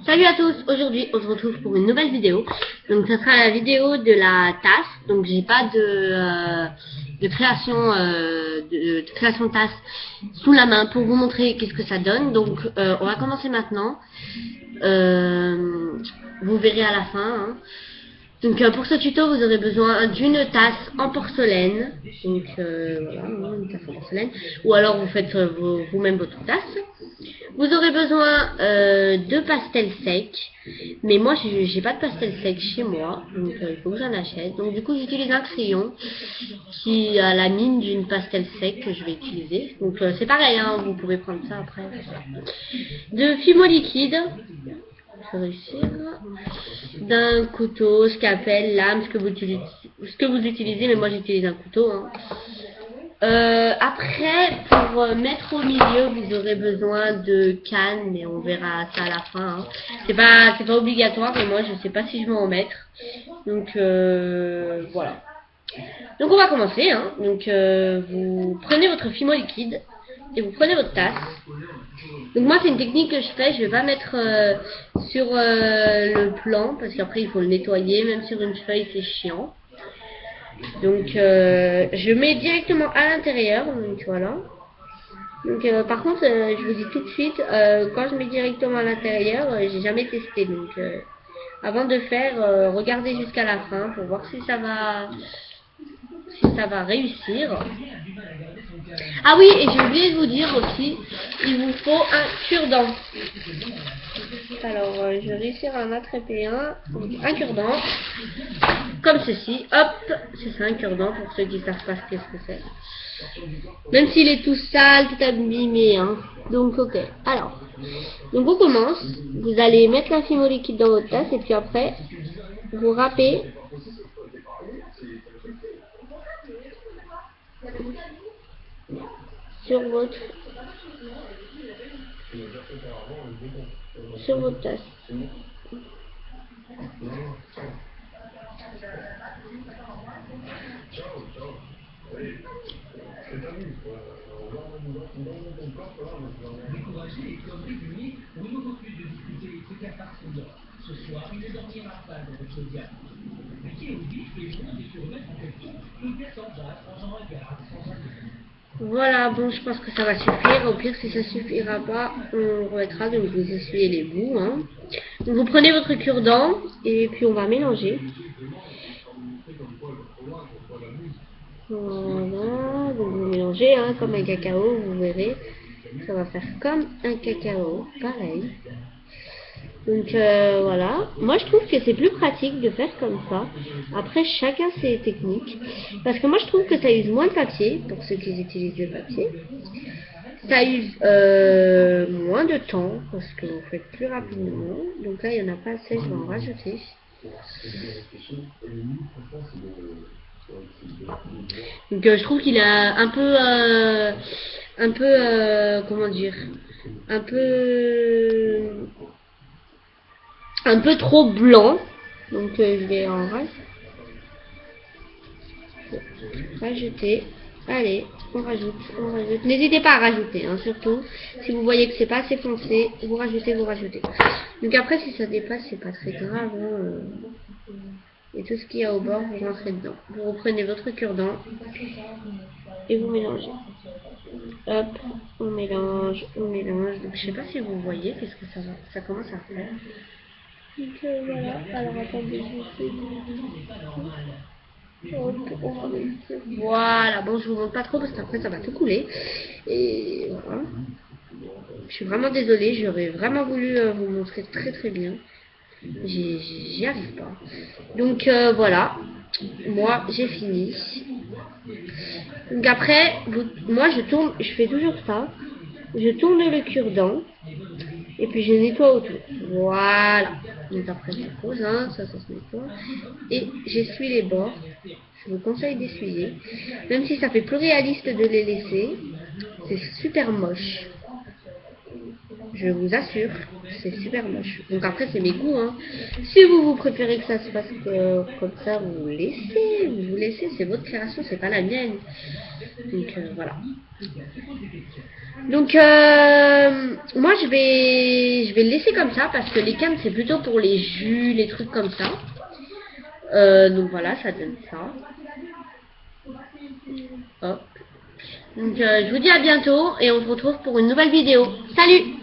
Salut à tous, aujourd'hui on se retrouve pour une nouvelle vidéo. Donc ça sera la vidéo de la tasse. Donc j'ai pas de création de création de tasse sous la main pour vous montrer qu'est-ce que ça donne. Donc on va commencer maintenant. Vous verrez à la fin. Hein. Donc pour ce tuto vous aurez besoin d'une tasse en porcelaine. Donc voilà, une tasse en porcelaine. Ou alors vous faites vous-même votre tasse. Vous aurez besoin de pastels secs, mais moi j'ai pas de pastel sec chez moi, donc il faut que j'en achète. Donc du coup j'utilise un crayon qui a la mine d'une pastel sec que je vais utiliser. Donc c'est pareil, hein, vous pouvez prendre ça après. De fimo liquide, je vais réussir. D'un couteau, scalpel, lame, ce que vous utilisez, mais moi j'utilise un couteau. Hein. Après, pour mettre au milieu, vous aurez besoin de cannes, mais on verra ça à la fin. Hein. C'est pas obligatoire, et moi je sais pas si je vais en mettre. Donc voilà. Donc on va commencer. Hein. Donc vous prenez votre fimo liquide et vous prenez votre tasse. Donc moi c'est une technique que je fais. Je vais pas mettre sur le plan parce qu'après il faut le nettoyer, même sur une feuille c'est chiant. Donc je mets directement à l'intérieur, donc voilà. Donc par contre je vous dis tout de suite, quand je mets directement à l'intérieur, j'ai jamais testé. Donc avant de faire, regardez jusqu'à la fin pour voir si ça va réussir. Ah oui, et j'ai oublié de vous dire aussi, il vous faut un cure-dent. Alors je vais réussir à en attraper un cure-dent. Comme ceci, hop, c'est ça un cure-dent pour ceux qui ne savent pas qu'est-ce que c'est. Même s'il est tout sale, tout abîmé, hein. Donc ok, alors, donc on commence, vous allez mettre la fimo liquide dans votre tasse et puis après, vous râpez sur votre tasse. Voilà, bon, je pense que ça va suffire. Au pire, si ça suffira pas, on remettra. Donc, vous essuyez les bouts. Hein. Donc, vous prenez votre cure-dent et puis on va mélanger. Voilà, donc vous mélangez hein, comme un cacao, vous verrez. Ça va faire comme un cacao, pareil. Donc voilà, moi je trouve que c'est plus pratique de faire comme ça. Après chacun ses techniques. Parce que moi je trouve que ça use moins de papier, pour ceux qui utilisent le papier. Ça use moins de temps, parce que vous faites plus rapidement. Donc là il n'y en a pas assez, je vais en rajouter. Donc je trouve qu'il a un peu comment dire, un peu trop blanc. Donc je vais en rajouter. Allez, on rajoute. N'hésitez pas à rajouter, hein, surtout si vous voyez que c'est pas assez foncé, vous rajoutez. Donc après si ça dépasse, c'est pas très grave. Hein. Et tout ce qu'il y a au bord, vous rentrez dedans. Vous reprenez votre cure-dent et vous mélangez. Hop, on mélange. Donc je sais pas si vous voyez, qu'est-ce que ça commence à faire. Donc voilà, alors attendez, je vais voilà, bon je vous montre pas trop parce qu'après ça va tout couler. Et voilà. Je suis vraiment désolée, j'aurais vraiment voulu vous montrer très bien. J'y arrive pas. Donc voilà, moi j'ai fini. Donc après, moi je fais toujours ça. Je tourne le cure-dent et puis je nettoie autour. Voilà. Donc après je pose, hein, ça se nettoie. Et j'essuie les bords. Je vous conseille d'essuyer. Même si ça fait plus réaliste de les laisser, c'est super moche. Je vous assure, c'est super moche. Donc après, c'est mes goûts. Hein. Si vous préférez que ça se passe comme ça, vous laissez. C'est votre création, c'est pas la mienne. Donc voilà. Donc moi je vais le laisser comme ça parce que les cannes c'est plutôt pour les jus, les trucs comme ça. Donc voilà, ça donne ça. Hop. Donc je vous dis à bientôt et on se retrouve pour une nouvelle vidéo. Salut!